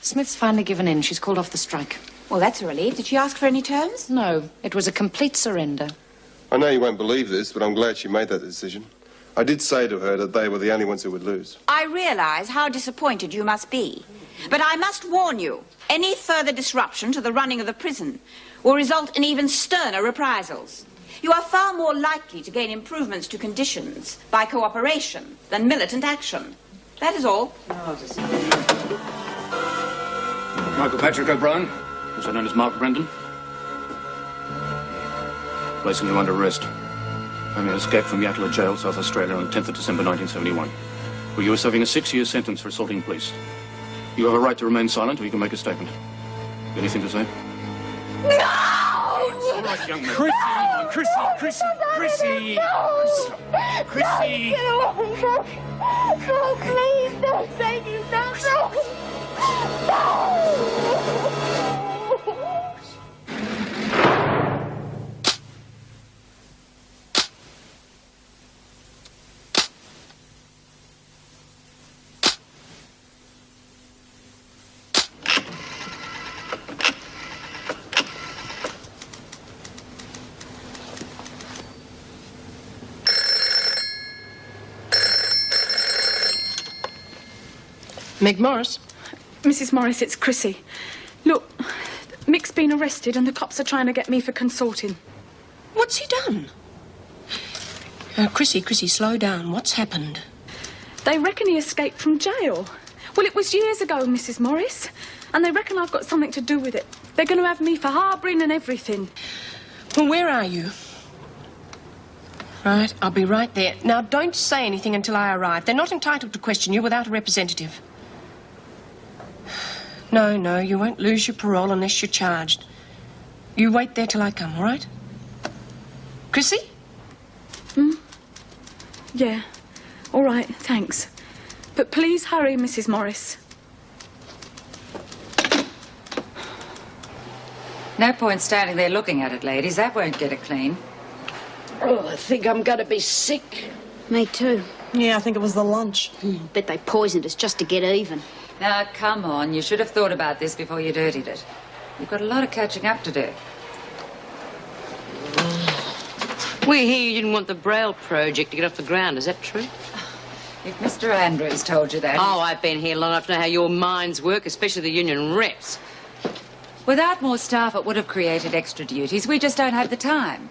Smith's finally given in. She's called off the strike. Well, that's a relief. Did she ask for any terms? No, it was a complete surrender. I know you won't believe this, but I'm glad she made that decision. I did say to her that they were the only ones who would lose. I realise how disappointed you must be. But I must warn you, any further disruption to the running of the prison will result in even sterner reprisals. You are far more likely to gain improvements to conditions by cooperation than militant action. That is all. Michael Patrick O'Brien, also known as Mark Brendan. Placing you under arrest. Having escaped from Yatala Jail, South Australia on 10th of December 1971, where you were serving a 6-year sentence for assaulting police. You have a right to remain silent, or you can make a statement. Anything to say? No! All right, young man. Chrissy! Chrissy! No, please, don't say you Meg Morris? Mrs. Morris, it's Chrissy. Look, Mick's been arrested and the cops are trying to get me for consorting. What's he done? Chrissy, slow down. What's happened? They reckon he escaped from jail. Well, it was years ago, Mrs. Morris, and they reckon I've got something to do with it. They're going to have me for harbouring and everything. Well, where are you? Right, I'll be right there. Now, don't say anything until I arrive. They're not entitled to question you without a representative. No, you won't lose your parole unless you're charged. You wait there till I come, all right? Chrissy? Yeah. All right, thanks. But please hurry, Mrs. Morris. No point standing there looking at it, ladies. That won't get it clean. Oh, I think I'm going to be sick. Me too. Yeah, I think it was the lunch. Bet they poisoned us just to get even. Now, come on. You should have thought about this before you dirtied it. You've got a lot of catching up to do. We hear you didn't want the Braille project to get off the ground. Is that true? If Mr. Andrews told you that... Oh, I've been here long enough to know how your minds work, especially the union reps. Without more staff, it would have created extra duties. We just don't have the time.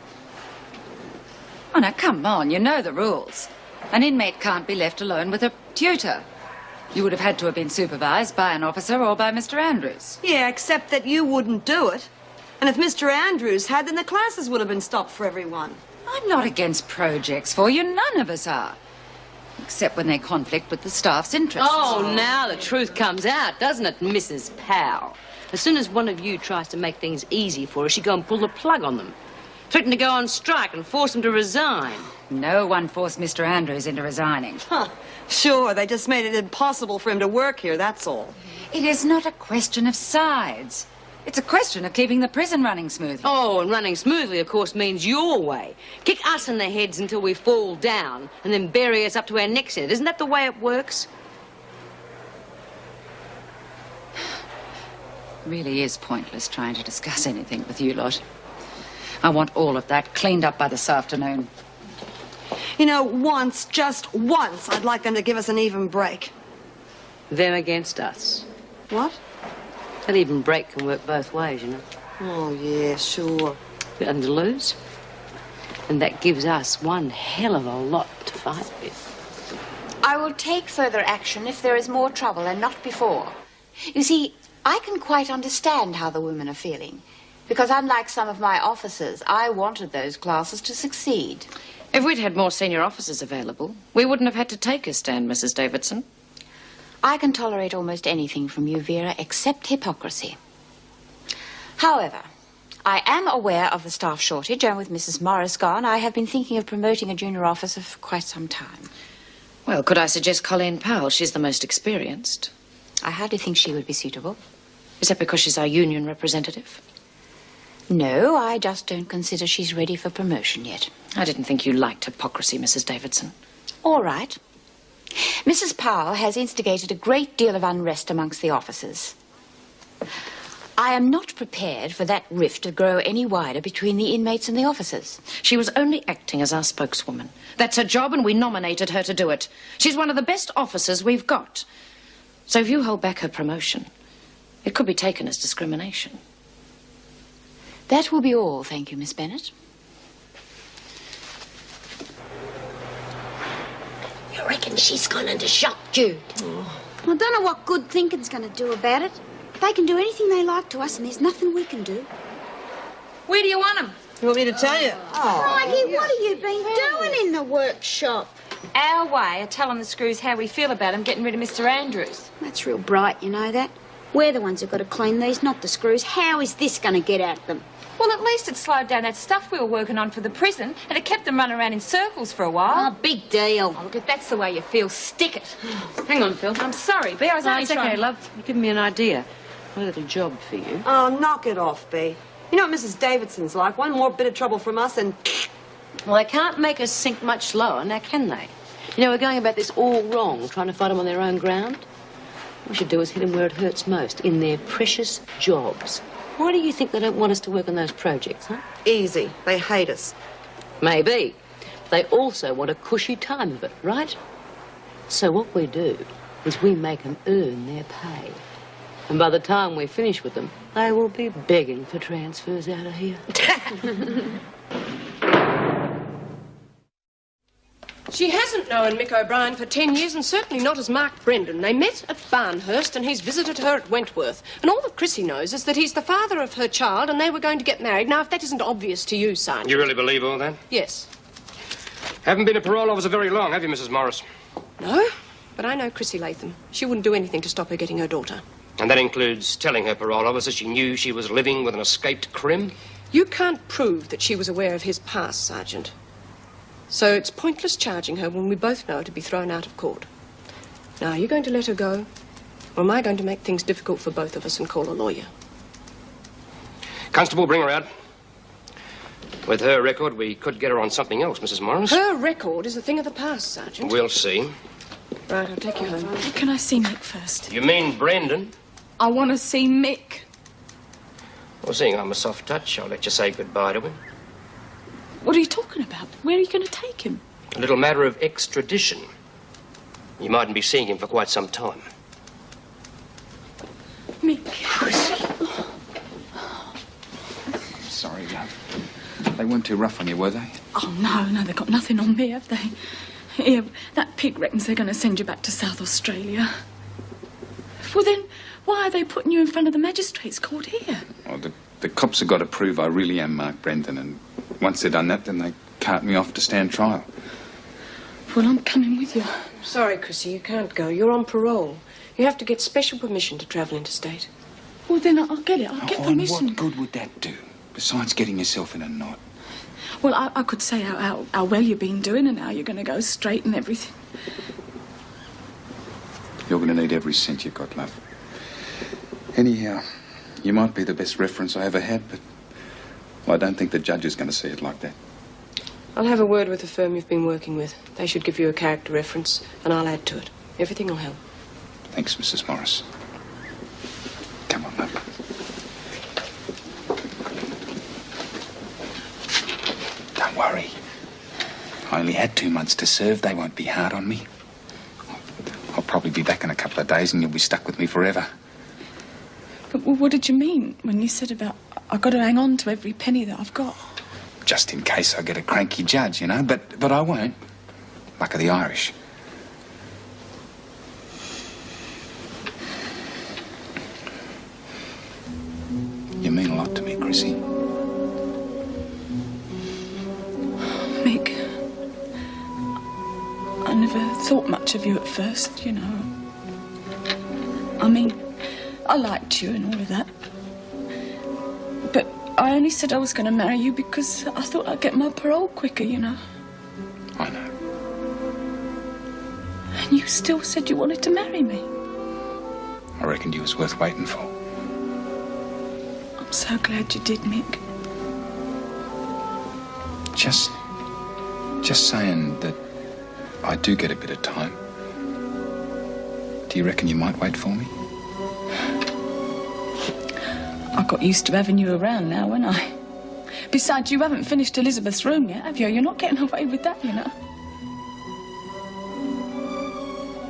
Oh, now, come on. You know the rules. An inmate can't be left alone with a tutor. You would have had to have been supervised by an officer or by Mr. Andrews. Yeah, except that you wouldn't do it. And if Mr. Andrews had, then the classes would have been stopped for everyone. I'm not against projects for you. None of us are. Except when they conflict with the staff's interests. Oh, now the truth comes out, doesn't it, Mrs. Powell? As soon as one of you tries to make things easy for us, you go and pull the plug on them. Threaten to go on strike and force them to resign. No one forced Mr. Andrews into resigning. Huh. Sure, they just made it impossible for him to work here, that's all. It is not a question of sides. It's a question of keeping the prison running smoothly. Oh, and running smoothly, of course, means your way. Kick us in the heads until we fall down and then bury us up to our necks in it. Isn't that the way it works? It really is pointless trying to discuss anything with you lot. I want all of that cleaned up by this afternoon. You know, once, just once, I'd like them to give us an even break. Them against us. What? That even break can work both ways, you know. Oh, yeah, sure. Got nothing to lose. And that gives us one hell of a lot to fight with. I will take further action if there is more trouble and not before. You see, I can quite understand how the women are feeling. Because unlike some of my officers, I wanted those classes to succeed. If we'd had more senior officers available, we wouldn't have had to take a stand, Mrs. Davidson. I can tolerate almost anything from you, Vera, except hypocrisy. However, I am aware of the staff shortage, and with Mrs. Morris gone, I have been thinking of promoting a junior officer for quite some time. Well, could I suggest Colleen Powell? She's the most experienced. I hardly think she would be suitable. Is that because she's our union representative? No, I just don't consider she's ready for promotion yet. I didn't think you liked hypocrisy, Mrs. Davidson. All right. Mrs. Powell has instigated a great deal of unrest amongst the officers. I am not prepared for that rift to grow any wider between the inmates and the officers. She was only acting as our spokeswoman. That's her job, and we nominated her to do it. She's one of the best officers we've got. So if you hold back her promotion, it could be taken as discrimination. That will be all, thank you, Miss Bennett. You reckon she's gone into shock, Jude? I don't know what good thinking's going to do about it. They can do anything they like to us, and there's nothing we can do. Where do you want them? You want me to tell you? Crikey, what have you been doing in the workshop? Our way of telling the screws how we feel about them getting rid of Mr. Andrews. That's real bright, you know that. We're the ones who've got to clean these, not the screws. How is this going to get at them? Well, at least it slowed down that stuff we were working on for the prison, and it kept them running around in circles for a while. Oh, big deal. Oh, look, if that's the way you feel, stick it. Hang on, Phil. I'm sorry, Bea, I was No, only it's trying... okay, love. You've given me an idea. I've got a job for you. Oh, knock it off, Bea. You know what Mrs. Davidson's like? One more bit of trouble from us and... Well, they can't make us sink much lower, now can they? You know, we're going about this all wrong, trying to fight them on their own ground. What we should do is hit them where it hurts most, in their precious jobs. Why do you think they don't want us to work on those projects, huh? Easy. They hate us. Maybe. They also want a cushy time of it, right? So what we do is we make them earn their pay. And by the time we finish with them, they will be begging for transfers out of here. She hasn't known Mick O'Brien for 10 years, and certainly not as Mark Brendan. They met at Barnhurst, and he's visited her at Wentworth. And all that Chrissy knows is that he's the father of her child, and they were going to get married. Now, if that isn't obvious to you, Sergeant... You really believe all that? Yes. Haven't been a parole officer very long, have you, Mrs. Morris? No, but I know Chrissy Latham. She wouldn't do anything to stop her getting her daughter. And that includes telling her parole officer she knew she was living with an escaped crim? You can't prove that she was aware of his past, Sergeant. So it's pointless charging her when we both know to be thrown out of court. Now, are you going to let her go? Or am I going to make things difficult for both of us and call a lawyer? Constable, bring her out. With her record, we could get her on something else, Mrs. Morris. Her record is a thing of the past, Sergeant. We'll see. Right, I'll take you home. Can I see Mick first? You mean Brendan? I want to see Mick. Well, seeing I'm a soft touch, I'll let you say goodbye to him. What are you talking about? Where are you going to take him? A little matter of extradition. You mightn't be seeing him for quite some time. Mick. Sorry, love. They weren't too rough on you, were they? Oh, no, they've got nothing on me, have they? Here, that pig reckons they're going to send you back to South Australia. Well, then, why are they putting you in front of the magistrates' court here? Oh, the cops have got to prove I really am Mark Brendan, and once they've done that, then they cart me off to stand trial. Well, I'm coming with you. Sorry, Chrissy, you can't go. You're on parole. You have to get special permission to travel interstate. Well, then I'll get it. I'll get permission. And what good would that do, besides getting yourself in a knot? Well, I could say how well you've been doing and how you're going to go straight and everything. You're going to need every cent you've got, love. Anyhow, you might be the best reference I ever had, but well, I don't think the judge is going to see it like that. I'll have a word with the firm you've been working with. They should give you a character reference, and I'll add to it. Everything will help. Thanks, Mrs. Morris. Come on, love. Don't worry. I only had 2 months to serve. They won't be hard on me. I'll probably be back in a couple of days and you'll be stuck with me forever. But what did you mean when you said about I've got to hang on to every penny that I've got? Just in case I get a cranky judge, you know, but I won't. Luck of the Irish. You mean a lot to me, Chrissy. Mick, I never thought much of you at first, you know. I mean, I liked you and all of that. But I only said I was going to marry you because I thought I'd get my parole quicker, you know. I know. And you still said you wanted to marry me. I reckoned you was worth waiting for. I'm so glad you did, Mick. Just saying that I do get a bit of time. Do you reckon you might wait for me? I got used to having you around now, haven't I? Besides, you haven't finished Elizabeth's room yet, have you? You're not getting away with that, you know.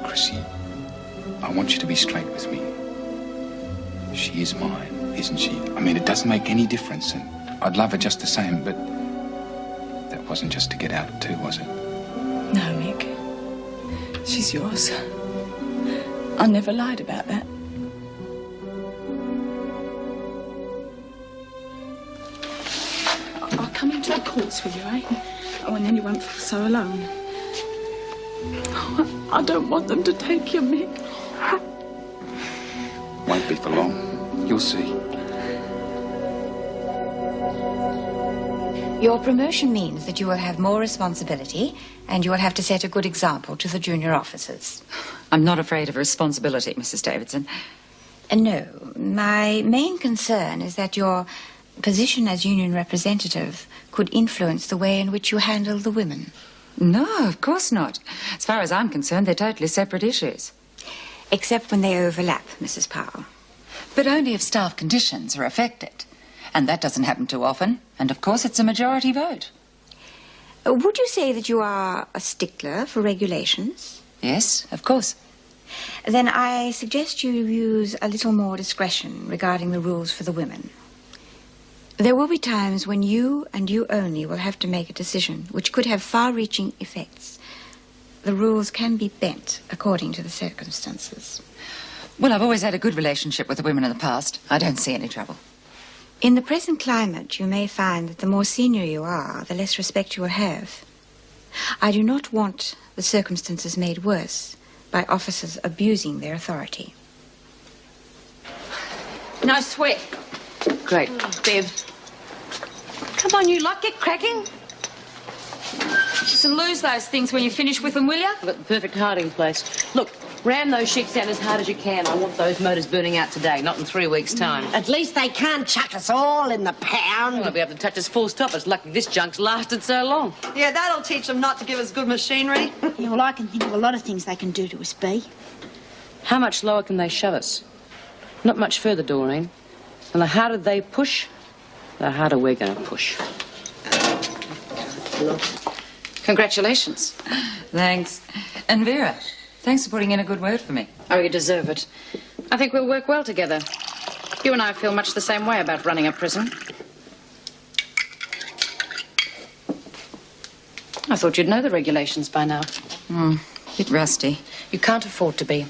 Chrissy, I want you to be straight with me. She is mine, isn't she? I mean, it doesn't make any difference, and I'd love her just the same, but that wasn't just to get out too, was it? No, Mick. She's yours. I never lied about that. I'll come into the courts with you, eh? Oh, and then you won't feel so alone. Oh, I don't want them to take you, Mick. Won't be for long. You'll see. Your promotion means that you will have more responsibility and you will have to set a good example to the junior officers. I'm not afraid of responsibility, Mrs. Davidson. No, my main concern is that your position as union representative could influence the way in which you handle the women. No, of course not. As far as I'm concerned, they're totally separate issues. Except when they overlap, Mrs. Powell. But only if staff conditions are affected. And that doesn't happen too often. And, of course, it's a majority vote. Would you say that you are a stickler for regulations? Yes, of course. Then I suggest you use a little more discretion regarding the rules for the women. There will be times when you and you only will have to make a decision which could have far-reaching effects. The rules can be bent according to the circumstances. Well, I've always had a good relationship with the women in the past. I don't see any trouble. In the present climate, you may find that the more senior you are, the less respect you will have. I do not want the circumstances made worse by officers abusing their authority. No sweat. Great. Bev. Come on, you lot, get cracking. Just lose those things when you finish with them, will you? I've got the perfect hiding place. Look, ram those sheets down as hard as you can. I want those motors burning out today, not in 3 weeks' time. At least they can't chuck us all in the pound. Well, I'll be able to touch us full stop. It's lucky this junk's lasted so long. Yeah, that'll teach them not to give us good machinery. Yeah, well, I can think of a lot of things they can do to us, Bea. How much lower can they shove us? Not much further, Doreen. And the harder they push, the harder we're going to push. Congratulations. Thanks. And Vera, thanks for putting in a good word for me. Oh, you deserve it. I think we'll work well together. You and I feel much the same way about running a prison. I thought you'd know the regulations by now. Bit rusty. You can't afford to be.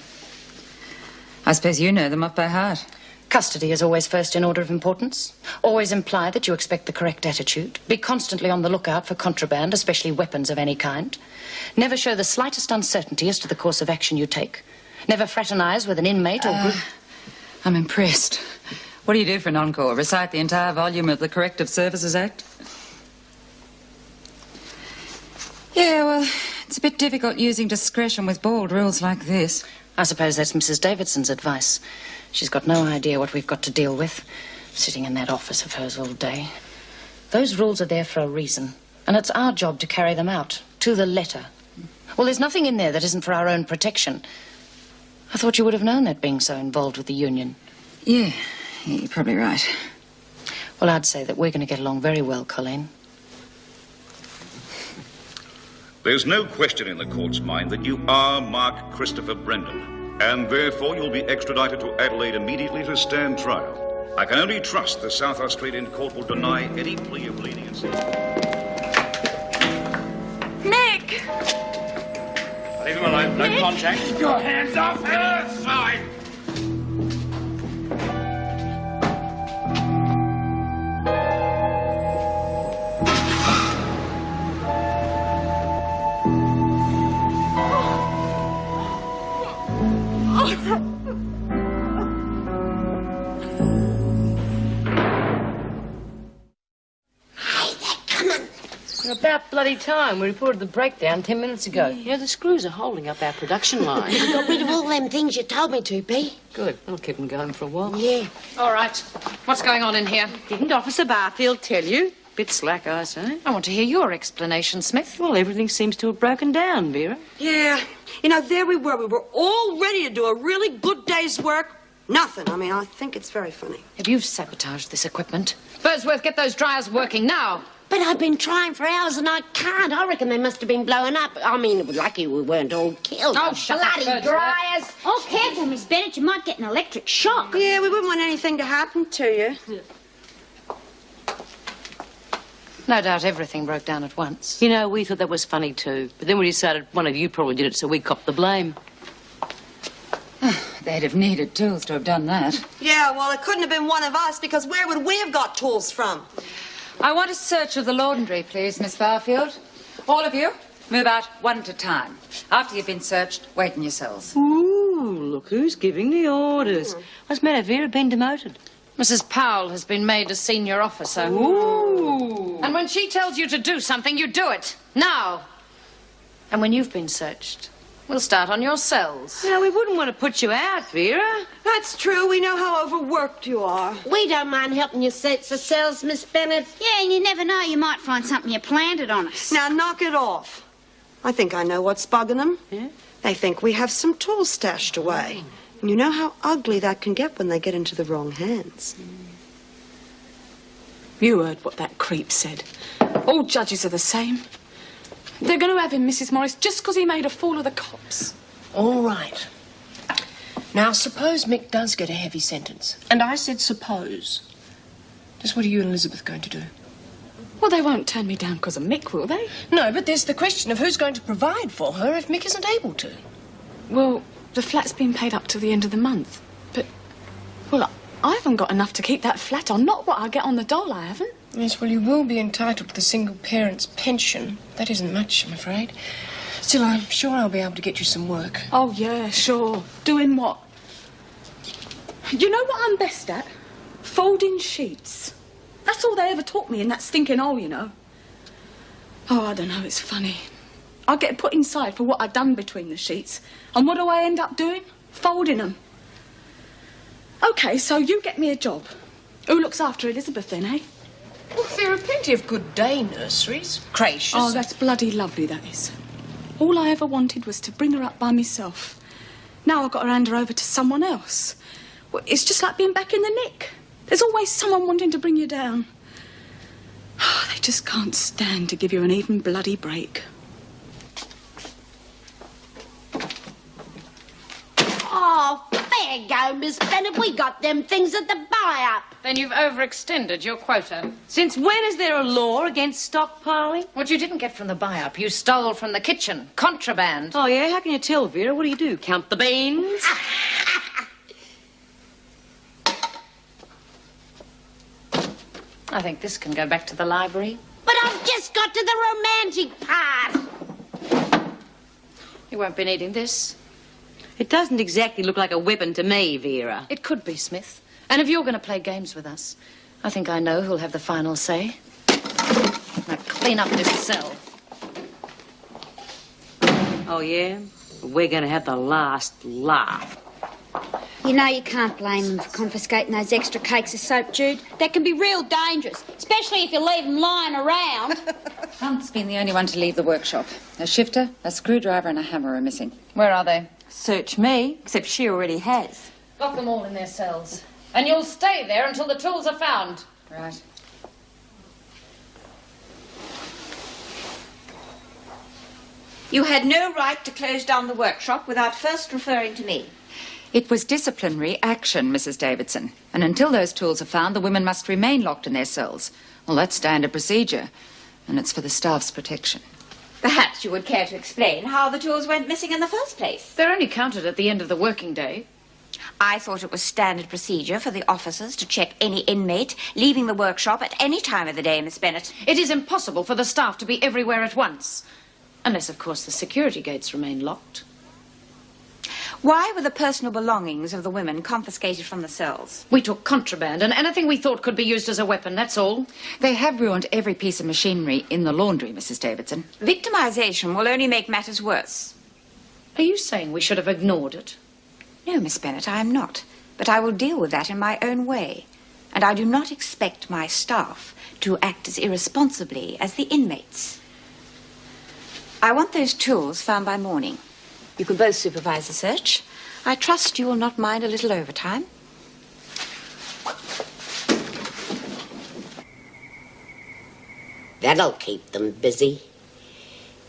I suppose you know them up by heart. Custody is always first in order of importance. Always imply that you expect the correct attitude. Be constantly on the lookout for contraband, especially weapons of any kind. Never show the slightest uncertainty as to the course of action you take. Never fraternize with an inmate or group. I'm impressed. What do you do for an encore? Recite the entire volume of the Corrective Services Act? Yeah, well, it's a bit difficult using discretion with bald rules like this. I suppose that's Mrs. Davidson's advice. She's got no idea what we've got to deal with, sitting in that office of hers all day. Those rules are there for a reason, and it's our job to carry them out, to the letter. Well, there's nothing in there that isn't for our own protection. I thought you would have known that, being so involved with the union. Yeah, you're probably right. Well, I'd say that we're going to get along very well, Colleen. There's no question in the court's mind that you are Mark Christopher Brendan, and therefore you'll be extradited to Adelaide immediately to stand trial. I can only trust the South Australian court will deny any plea of leniency. Mick! Leave him alone. No contact. Keep your hands off her! Fine. About bloody time. We reported the breakdown 10 minutes ago. You know, the screws are holding up our production line. I got rid of all them things you told me to, Bea. Good. That'll keep them going for a while. Yeah. All right. What's going on in here? Didn't Officer Barfield tell you? Bit slack, I say. I want to hear your explanation, Smith. Well, everything seems to have broken down, Vera. Yeah. You know, there we were. We were all ready to do a really good day's work, Nothing. I mean, I think it's very funny. If you've sabotaged this equipment, Bursworth, get those dryers working now. But I've been trying for hours and I can't. I reckon they must have been blowing up. I mean, lucky we weren't all killed. Oh, shut Bloody up, dryers. Oh, careful, Miss Bennett. You might get an electric shock. Yeah, we wouldn't want anything to happen to you. No doubt everything broke down at once. You know, we thought that was funny too. But then we decided one of you probably did it, so we copped the blame. They'd have needed tools to have done that. Yeah, well, it couldn't have been one of us because where would we have got tools from? I want a search of the laundry, please, Miss Barfield. All of you, move out one at a time. After you've been searched, wait in your cells. Ooh, look who's giving the orders. What's the matter? Vera been demoted? Mrs. Powell has been made a senior officer. Ooh. And when she tells you to do something, you do it. Now. And when you've been searched, we'll start on your cells. No, we wouldn't want to put you out, Vera. That's true. We know how overworked you are. We don't mind helping you search the cells, Miss Bennett. Yeah, and you never know. You might find something you planted on us. Now, knock it off. I think I know what's bugging them. Yeah? They think we have some tools stashed away. And you know how ugly that can get when they get into the wrong hands. You heard what that creep said. All judges are the same. They're going to have him, Mrs. Morris, just because he made a fool of the cops. All right. Now, suppose Mick does get a heavy sentence. And I said suppose. Just what are you and Elizabeth going to do? Well, they won't turn me down because of Mick, will they? No, but there's the question of who's going to provide for her if Mick isn't able to. Well, the flat's been paid up to the end of the month. But, well, I haven't got enough to keep that flat on. Not what I get on the dole, I haven't. Yes, well, you will be entitled to the single parent's pension. That isn't much, I'm afraid. Still, I'm sure I'll be able to get you some work. Oh, yeah, sure. Doing what? You know what I'm best at? Folding sheets. That's all they ever taught me in that stinking hole, you know. Oh, I don't know, it's funny. I get put inside for what I've done between the sheets. And what do I end up doing? Folding them. OK, so you get me a job. Who looks after Elizabeth then, eh? Well, there are plenty of good day nurseries, creches. Oh, that's bloody lovely, that is. All I ever wanted was to bring her up by myself. Now I've got to hand her over to someone else. Well, it's just like being back in the nick. There's always someone wanting to bring you down. Oh, they just can't stand to give you an even bloody break. Oh, fair go, Miss Bennett. We got them things at the buy-up. Then you've overextended your quota. Since when is there a law against stockpiling? What you didn't get from the buy-up, you stole from the kitchen. Contraband. Oh, yeah? How can you tell, Vera? What do? Count the beans? I think this can go back to the library. But I've just got to the romantic part. You won't be needing this. It doesn't exactly look like a weapon to me, Vera. It could be, Smith. And if you're going to play games with us, I think I know who'll have the final say. Now clean up this cell. Oh, yeah? We're going to have the last laugh. You know you can't blame them for confiscating those extra cakes of soap, Jude. That can be real dangerous, especially if you leave them lying around. Hunt's been the only one to leave the workshop. A shifter, a screwdriver and a hammer are missing. Where are they? Search me, except she already has. Lock them all in their cells. And you'll stay there until the tools are found. Right. You had no right to close down the workshop without first referring to me. It was disciplinary action, Mrs. Davidson. And until those tools are found, the women must remain locked in their cells. Well, that's standard procedure. And it's for the staff's protection. Perhaps you would care to explain how the tools went missing in the first place. They're only counted at the end of the working day. I thought it was standard procedure for the officers to check any inmate leaving the workshop at any time of the day, Miss Bennett. It is impossible for the staff to be everywhere at once. Unless, of course, the security gates remain locked. Why were the personal belongings of the women confiscated from the cells? We took contraband and anything we thought could be used as a weapon, that's all. They have ruined every piece of machinery in the laundry, Mrs. Davidson. Victimization will only make matters worse. Are you saying we should have ignored it? No, Miss Bennett, I am not. But I will deal with that in my own way. And I do not expect my staff to act as irresponsibly as the inmates. I want those tools found by morning. You could both supervise the search. I trust you will not mind a little overtime. That'll keep them busy.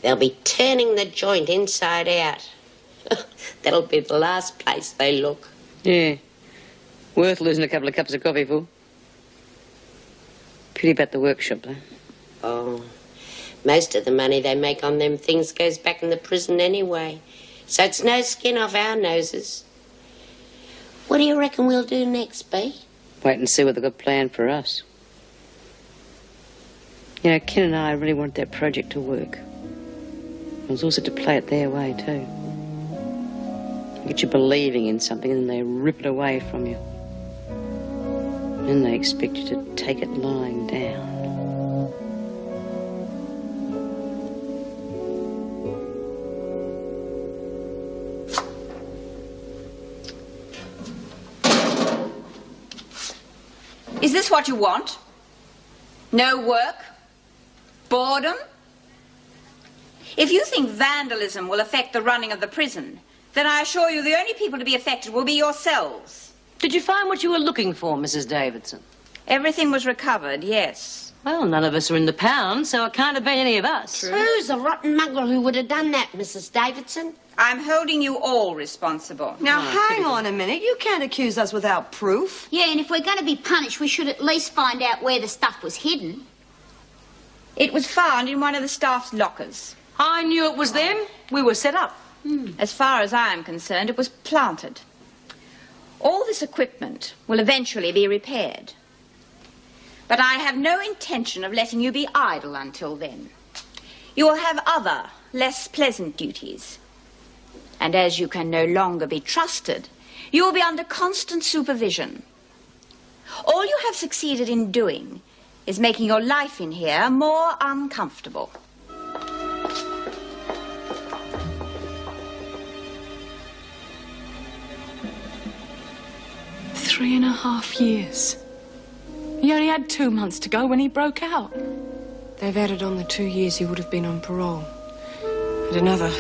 They'll be turning the joint inside out. That'll be the last place they look. Yeah. Worth losing a couple of cups of coffee for. Pity about the workshop, though. Oh, most of the money they make on them things goes back in the prison anyway. So it's no skin off our noses. What do you reckon we'll do next, Bea? Wait and see what they've got planned for us. You know, Ken and I really wanted that project to work. It was also to play it their way, too. Get you believing in something and then they rip it away from you. Then they expect you to take it lying down. Is this what you want? No work? Boredom? If you think vandalism will affect the running of the prison, then I assure you the only people to be affected will be yourselves. Did you find what you were looking for, Mrs. Davidson? Everything was recovered, yes. Well, none of us are in the pound, so it can't have been any of us. True. Who's the rotten muggle who would have done that, Mrs. Davidson? I'm holding you all responsible. Now, hang on a minute. You can't accuse us without proof. Yeah, and if we're going to be punished, we should at least find out where the stuff was hidden. It was found in one of the staff's lockers. I knew it was them. We were set up. As far as I am concerned, it was planted. All this equipment will eventually be repaired. But I have no intention of letting you be idle until then. You will have other, less pleasant duties. And as you can no longer be trusted, you will be under constant supervision. All you have succeeded in doing is making your life in here more uncomfortable. Three and a half years. He only had 2 months to go when he broke out. They've added on the 2 years he would have been on parole. And another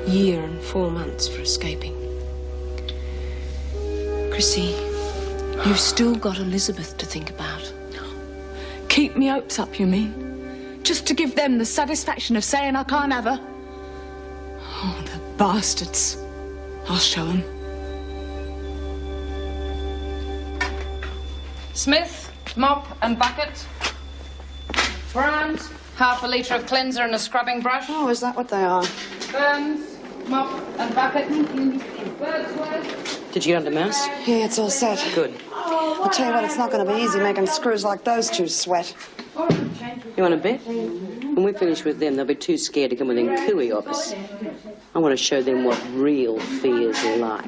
year and 4 months for escaping. Chrissy, you've still got Elizabeth to think about. Keep me hopes up, you mean? Just to give them the satisfaction of saying I can't have her? Oh, the bastards. I'll show them. Smith, mop and bucket. Brand, half a litre of cleanser and a scrubbing brush. Oh, is that what they are? Burns, mop and bucket. Wordsworth. Did you get under mouse? Yeah, it's all set. Good. I'll tell you what, it's not going to be easy making screws like those two sweat. You want to bet? When we finish with them, they'll be too scared to come within cooey of us. I want to show them what real fear's like.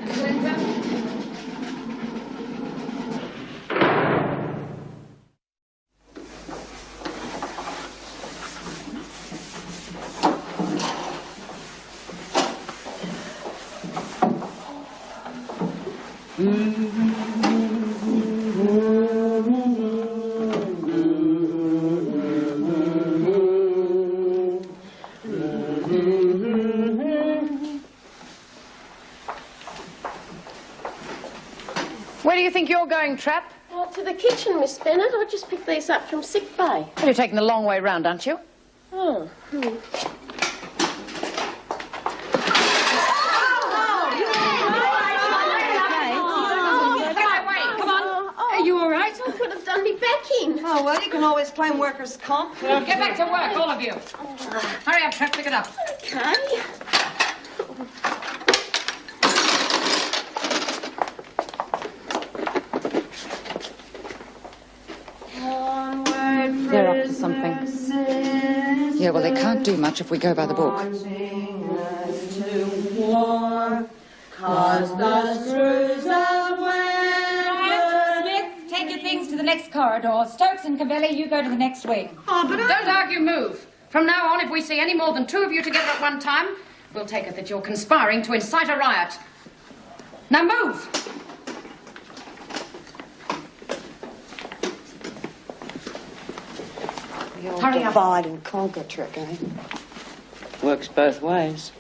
Where do you think you're going, Trap? Oh, to the kitchen, Miss Bennett. I just picked these up from sick bay. Well, you're taking the long way round, aren't you? Oh. Are you all right? I could have done me back in. Oh, well, you can always claim workers' comp. Get back to work, all of you. Hurry up, Trap, pick it up. Okay. They're up to something. Yeah, well, they can't do much if we go by the book. Smith, take your things to the next corridor. Stokes and Cavelli, you go to the next wing. Oh, but don't argue, move. From now on, if we see any more than 2 of you together at one time, we'll take it that you're conspiring to incite a riot. Now move! The old Hurry up. divide and conquer trick, eh? Works both ways.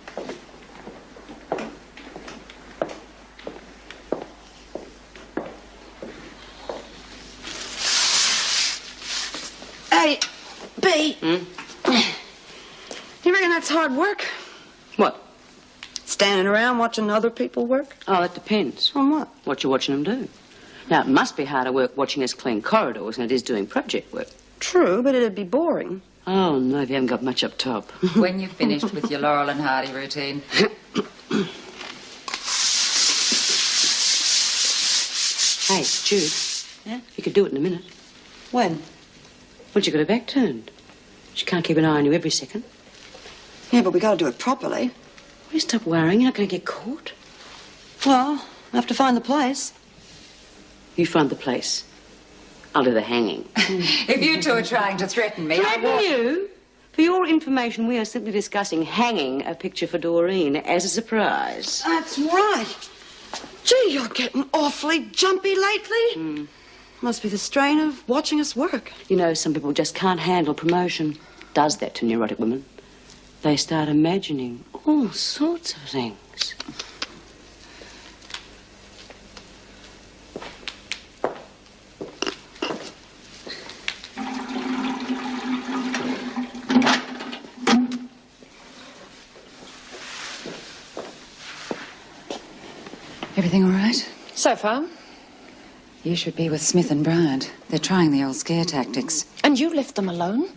Hey, B. You reckon that's hard work? What? Standing around watching other people work? Oh, that depends. On what? What you're watching them do. Now, it must be harder work watching us clean corridors than it is doing project work. True, but it'd be boring. Oh, no, if you haven't got much up top. When you've finished with your Laurel and Hardy routine. Hey, Jude. Yeah? You could do it in a minute. When? Once you've got her back turned. She can't keep an eye on you every second. Yeah, but we got to do it properly. Will you stop worrying? You're not going to get caught. Well, I have to find the place. You find the place. I'll do the hanging. If you two are trying to threaten me, I Threaten you? For your information, we are simply discussing hanging a picture for Doreen as a surprise. That's right. Gee, you're getting awfully jumpy lately. Must be the strain of watching us work. You know, some people just can't handle promotion. Does that to neurotic women. They start imagining all sorts of things. Everything all right? So far. You should be with Smith and Bryant. They're trying the old scare tactics. And you left them alone?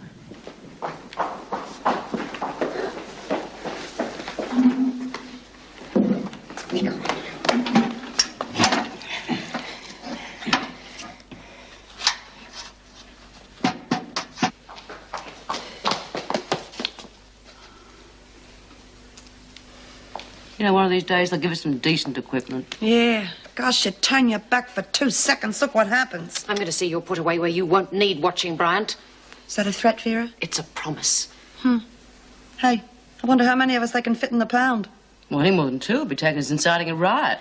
You know, one of these days they'll give us some decent equipment. Yeah. Gosh, you turn your back for 2 seconds. Look what happens. I'm going to see you put away where you won't need watching, Bryant. Is that a threat, Vera? It's a promise. Hey, I wonder how many of us they can fit in the pound. Well, any more than 2 will be taken as inciting a riot.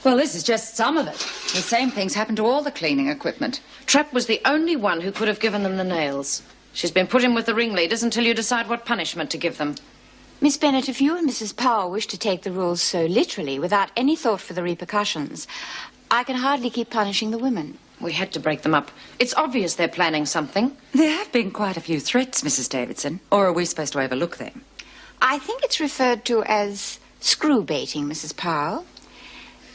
Well, this is just some of it. The same things happen to all the cleaning equipment. Trapp was the only one who could have given them the nails. She's been put in with the ringleaders until you decide what punishment to give them. Miss Bennett, if you and Mrs. Powell wish to take the rules so literally, without any thought for the repercussions, I can hardly keep punishing the women. We had to break them up. It's obvious they're planning something. There have been quite a few threats, Mrs. Davidson. Or are we supposed to overlook them? I think it's referred to as screw baiting, Mrs. Powell.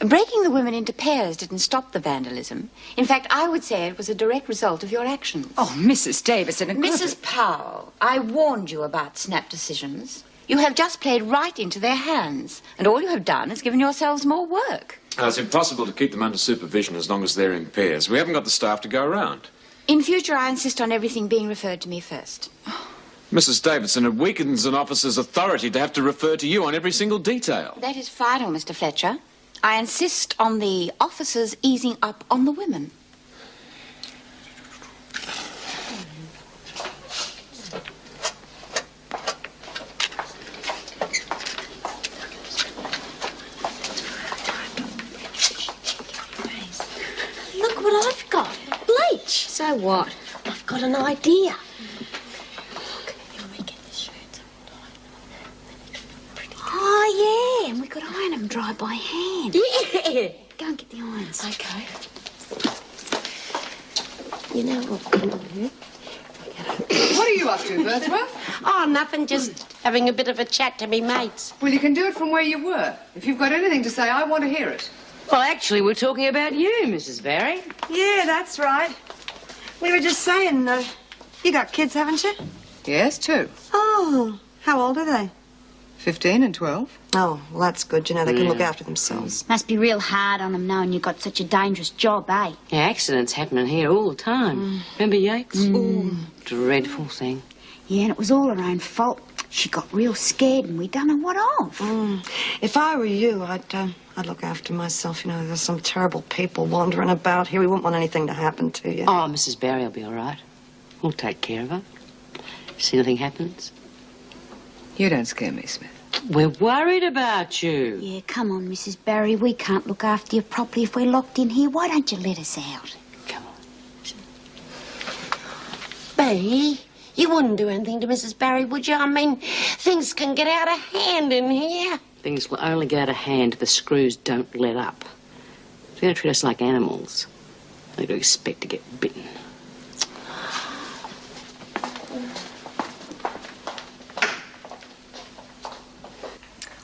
Breaking the women into pairs didn't stop the vandalism. In fact, I would say it was a direct result of your actions. Oh, Mrs. Davidson... Mrs. Powell, I warned you about snap decisions. You have just played right into their hands, and all you have done is given yourselves more work. It's impossible to keep them under supervision as long as they're in pairs. We haven't got the staff to go around. In future, I insist on everything being referred to me first. Mrs. Davidson, it weakens an officer's authority to have to refer to you on every single detail. That is final, Mr. Fletcher. I insist on the officers easing up on the women. Look what I've got. Bleach. So what? I've got an idea. Oh, yeah, and we could iron them dry by hand. Yeah. Go and get the irons. Okay. You know what? What are you up to, Berthworth? Oh, nothing, just having a bit of a chat to me mates. Well, you can do it from where you were. If you've got anything to say, I want to hear it. Well, actually, we're talking about you, Mrs. Barry. Yeah, that's right. We were just saying, you got kids, haven't you? Yes, 2. Oh, how old are they? 15 and 12. Oh, well, that's good. You know, they can look after themselves. Must be real hard on them knowing you've got such a dangerous job, eh? Yeah, accidents happening here all the time. Remember Yates? Oh, dreadful thing. Yeah, and it was all her own fault. She got real scared and we done her what of. If I were you, I'd look after myself. You know, there's some terrible people wandering about here. We wouldn't want anything to happen to you. Oh, Mrs. Barry will be all right. We'll take care of her. See nothing happens. You don't scare me, Smith. We're worried about you. Yeah, come on, Mrs. Barry. We can't look after you properly if we're locked in here. Why don't you let us out? B, you wouldn't do anything to Mrs. Barry, would you? I mean, things can get out of hand in here. Things will only get out of hand if the screws don't let up. They're going to treat us like animals. They're going to expect to get bitten.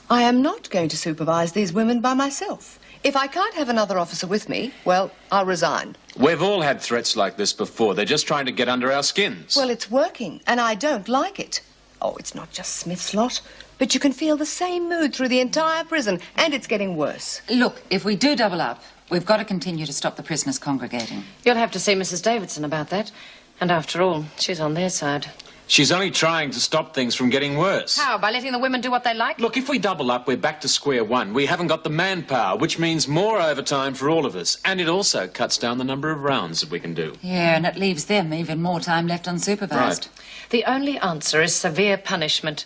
I am not going to supervise these women by myself. If I can't have another officer with me, well, I'll resign. We've all had threats like this before. They're just trying to get under our skins. Well, it's working, and I don't like it. Oh, it's not just Smith's lot, but you can feel the same mood through the entire prison, and it's getting worse. Look, if we do double up, we've got to continue to stop the prisoners congregating. You'll have to see Mrs. Davidson about that. And after all, she's on their side. She's only trying to stop things from getting worse. How? By letting the women do what they like? Look, if we double up, we're back to square one. We haven't got the manpower, which means more overtime for all of us. And it also cuts down the number of rounds that we can do. Yeah, and it leaves them even more time left unsupervised. Right. The only answer is severe punishment.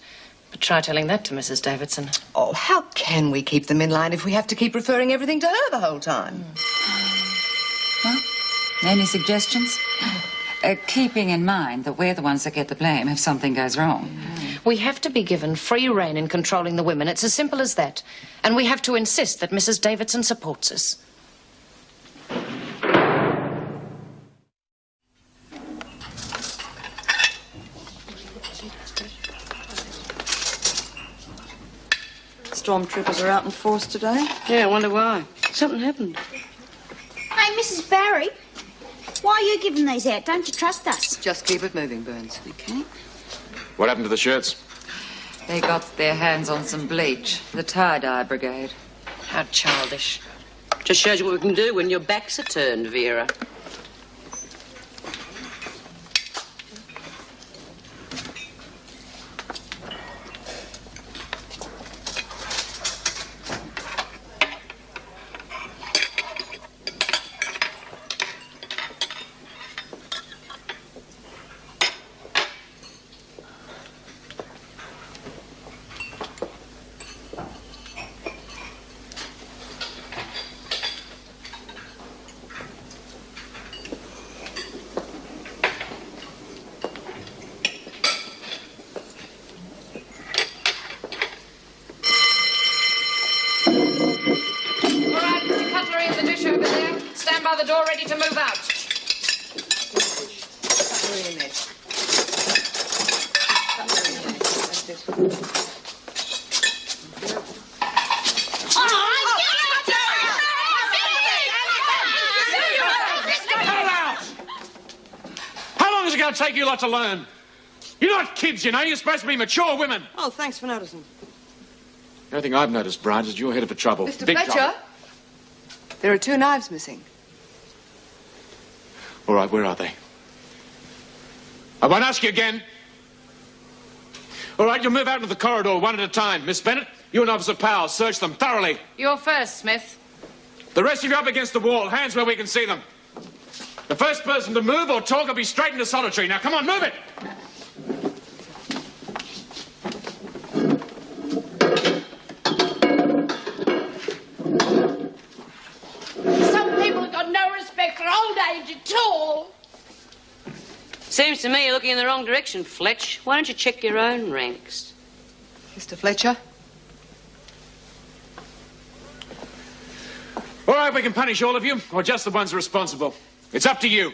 But try telling that to Mrs. Davidson. Oh, how can we keep them in line if we have to keep referring everything to her the whole time? Well, any suggestions? Keeping in mind that we're the ones that get the blame if something goes wrong. We have to be given free rein in controlling the women. It's as simple as that. And we have to insist that Mrs. Davidson supports us. Stormtroopers are out in force today. Yeah, I wonder why. Something happened. Hey, Mrs. Barry, why are you giving these out? Don't you trust us? Just keep it moving, Burns. Okay. What happened to the shirts? They got their hands on some bleach. The tie-dye brigade. How childish. Just shows you what we can do when your backs are turned, Vera. By the door, ready to move out. How long is it going to take you lot to learn? You're not kids, you know. You're supposed to be mature women. Oh, thanks for noticing. The only thing I've noticed, Brian, is you're headed for trouble. Mr. Big Fletcher, trouble. there are 2 knives missing. All right, where are they? I won't ask you again. All right, you'll move out into the corridor one at a time. Miss Bennett, you and Officer Powell, search them thoroughly. You're first, Smith. The rest of you up against the wall, hands where we can see them. The first person to move or talk will be straight into solitary. Now, come on, move it! Some people have got no respect for old age at all. Seems to me you're looking in the wrong direction, Fletch. Why don't you check your own ranks? Mr. Fletcher? All right, we can punish all of you, or just the ones responsible. It's up to you.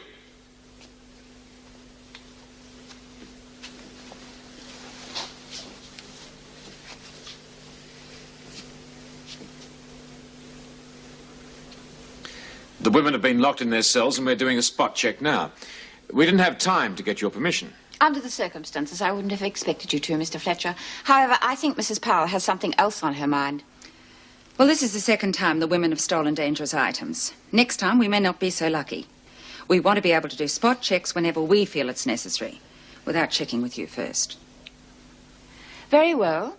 The women have been locked in their cells, and we're doing a spot check now. We didn't have time to get your permission. Under the circumstances, I wouldn't have expected you to, Mr. Fletcher. However, I think Mrs. Powell has something else on her mind. Well, this is the second time the women have stolen dangerous items. Next time, we may not be so lucky. We want to be able to do spot checks whenever we feel it's necessary, without checking with you first. Very well.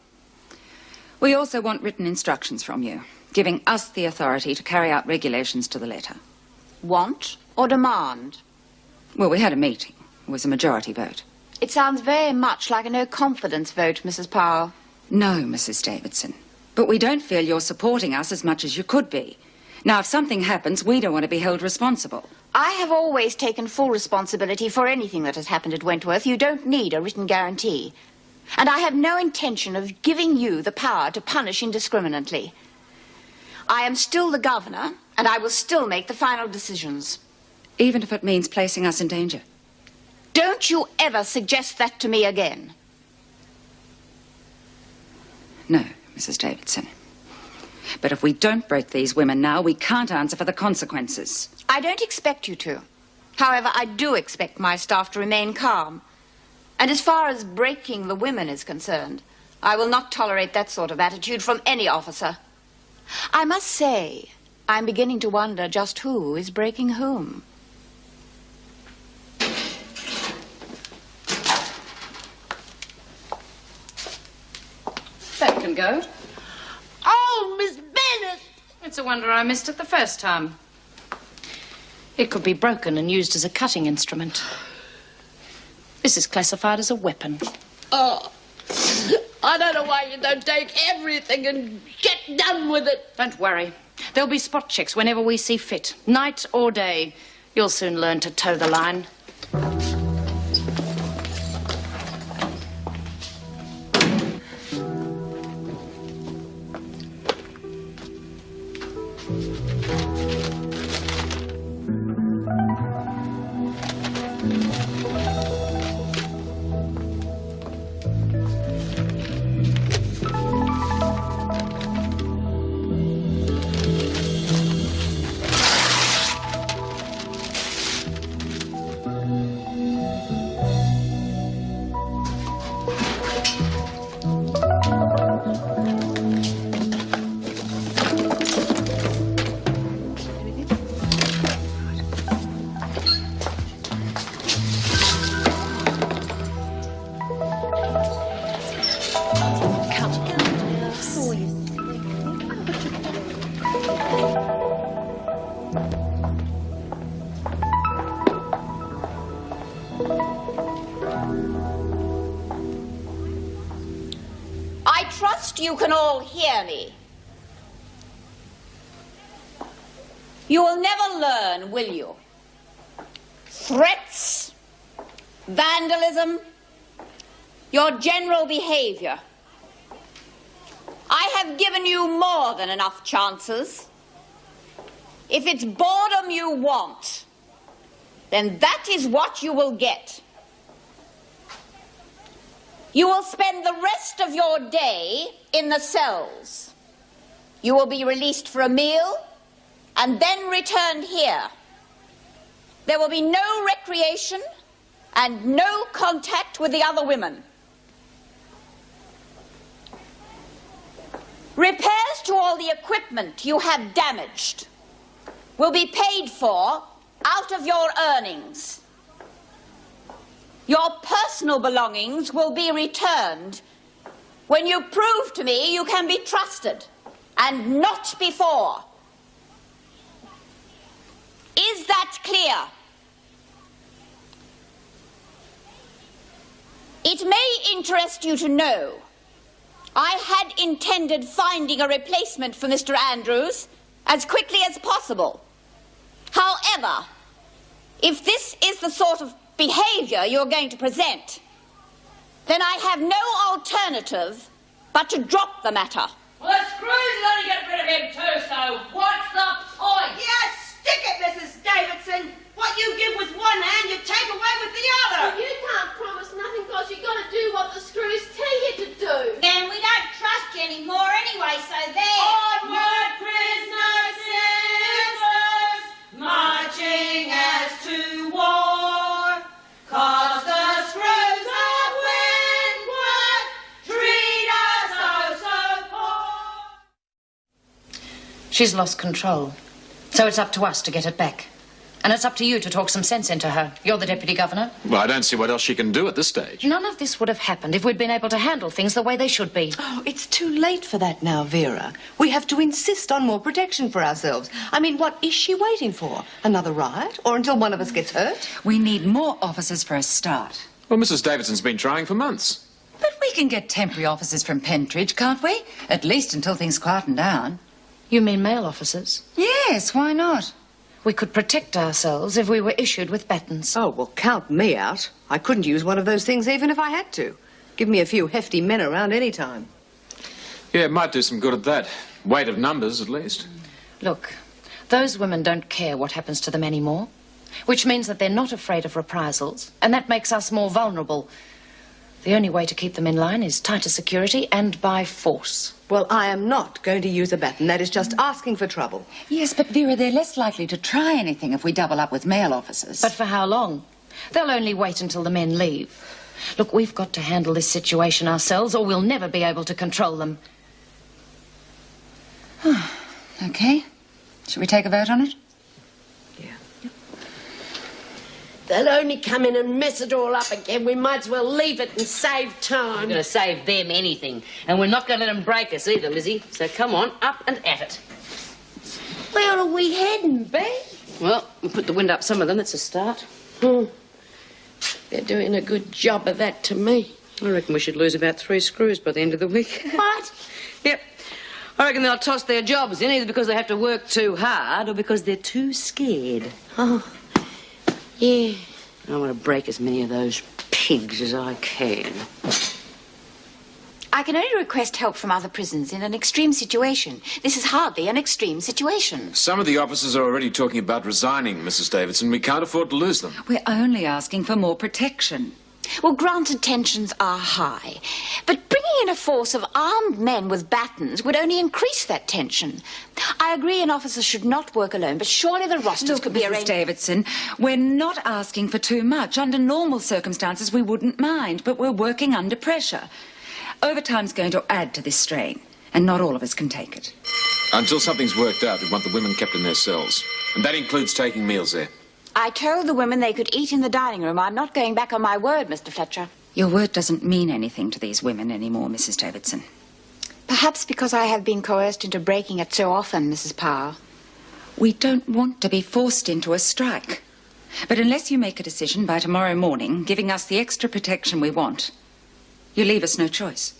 We also want written instructions from you, giving us the authority to carry out regulations to the letter. Want or demand? Well, we had a meeting. It was a majority vote. It sounds very much like a no-confidence vote, Mrs. Powell. No, Mrs. Davidson. But we don't feel you're supporting us as much as you could be. Now, if something happens, we don't want to be held responsible. I have always taken full responsibility for anything that has happened at Wentworth. You don't need a written guarantee. And I have no intention of giving you the power to punish indiscriminately. I am still the governor, and I will still make the final decisions. Even if it means placing us in danger? Don't you ever suggest that to me again. No, Mrs. Davidson. But if we don't break these women now, we can't answer for the consequences. I don't expect you to. However, I do expect my staff to remain calm. And as far as breaking the women is concerned, I will not tolerate that sort of attitude from any officer. I must say, I'm beginning to wonder just who is breaking whom. That can go. Oh, Miss Bennett! It's a wonder I missed it the first time. It could be broken and used as a cutting instrument. This is classified as a weapon. Oh, I don't know why you don't take everything and get done with it. Don't worry. There'll be spot checks whenever we see fit. Night or day. You'll soon learn to toe the line. I trust you can all hear me. You will never learn, will you? Threats, vandalism, your general behavior. I have given you more than enough chances. If it's boredom you want, then that is what you will get. You will spend the rest of your day in the cells. You will be released for a meal and then returned here. There will be no recreation and no contact with the other women. Repairs to all the equipment you have damaged will be paid for out of your earnings. Your personal belongings will be returned when you prove to me you can be trusted, and not before. Is that clear? It may interest you to know I had intended finding a replacement for Mr. Andrews as quickly as possible. However, if this is the sort of behavior you're going to present, then I have no alternative but to drop the matter. Well, the screw's gonna get rid of him too, so what's the point? Yes, stick it, Mrs. Davidson. What you give with one hand, you take away with the other. Well, you can't promise nothing because you've got to do what the screws tell you to do. And we don't trust you anymore anyway, so there. Onward, prisoners, sisters, marching as to war. Cause the screws of windward treat us oh so poor. She's lost control. So it's up to us to get it back. And it's up to you to talk some sense into her. You're the Deputy Governor. Well, I don't see what else she can do at this stage. None of this would have happened if we'd been able to handle things the way they should be. Oh, it's too late for that now, Vera. We have to insist on more protection for ourselves. I mean, what is she waiting for? Another riot? Or until one of us gets hurt? We need more officers for a start. Well, Mrs. Davidson's been trying for months. But we can get temporary officers from Pentridge, can't we? At least until things quieten down. You mean male officers? Yes, why not? We could protect ourselves if we were issued with batons. Oh, well, count me out. I couldn't use one of those things even if I had to. Give me a few hefty men around any time. Yeah, it might do some good at that. Weight of numbers, at least. Look, those women don't care what happens to them anymore, which means that they're not afraid of reprisals, and that makes us more vulnerable. The only way to keep them in line is tighter security and by force. Well, I am not going to use a baton. That is just asking for trouble. Yes, but Vera, they're less likely to try anything if we double up with male officers. But for how long? They'll only wait until the men leave. Look, we've got to handle this situation ourselves, or we'll never be able to control them. Okay. Should we take a vote on it? They'll only come in and mess it all up again. We might as well leave it and save time. We're going to save them anything. And we're not going to let them break us either, Lizzie. So come on, up and at it. Where are we heading, Bee? Well, we'll put the wind up some of them. That's a start. They're doing a good job of that to me. I reckon we should lose about 3 screws by the end of the week. What? Yep. I reckon they'll toss their jobs in either because they have to work too hard or because they're too scared. Oh, yeah. I want to break as many of those pigs as I can. I can only request help from other prisons in an extreme situation. This is hardly an extreme situation. Some of the officers are already talking about resigning, Mrs. Davidson. We can't afford to lose them. We're only asking for more protection. Well, granted, tensions are high, but bringing in a force of armed men with batons would only increase that tension. I agree an officer should not work alone, but surely the rosters could be Mrs. arranged... Davidson, we're not asking for too much. Under normal circumstances, we wouldn't mind, but we're working under pressure. Overtime's going to add to this strain, and not all of us can take it. Until something's worked out, we want the women kept in their cells. And that includes taking meals there. I told the women they could eat in the dining room. I'm not going back on my word, Mr. Fletcher. Your word doesn't mean anything to these women anymore, Mrs. Davidson. Perhaps because I have been coerced into breaking it so often, Mrs. Powell. We don't want to be forced into a strike. But unless you make a decision by tomorrow morning, giving us the extra protection we want, you leave us no choice.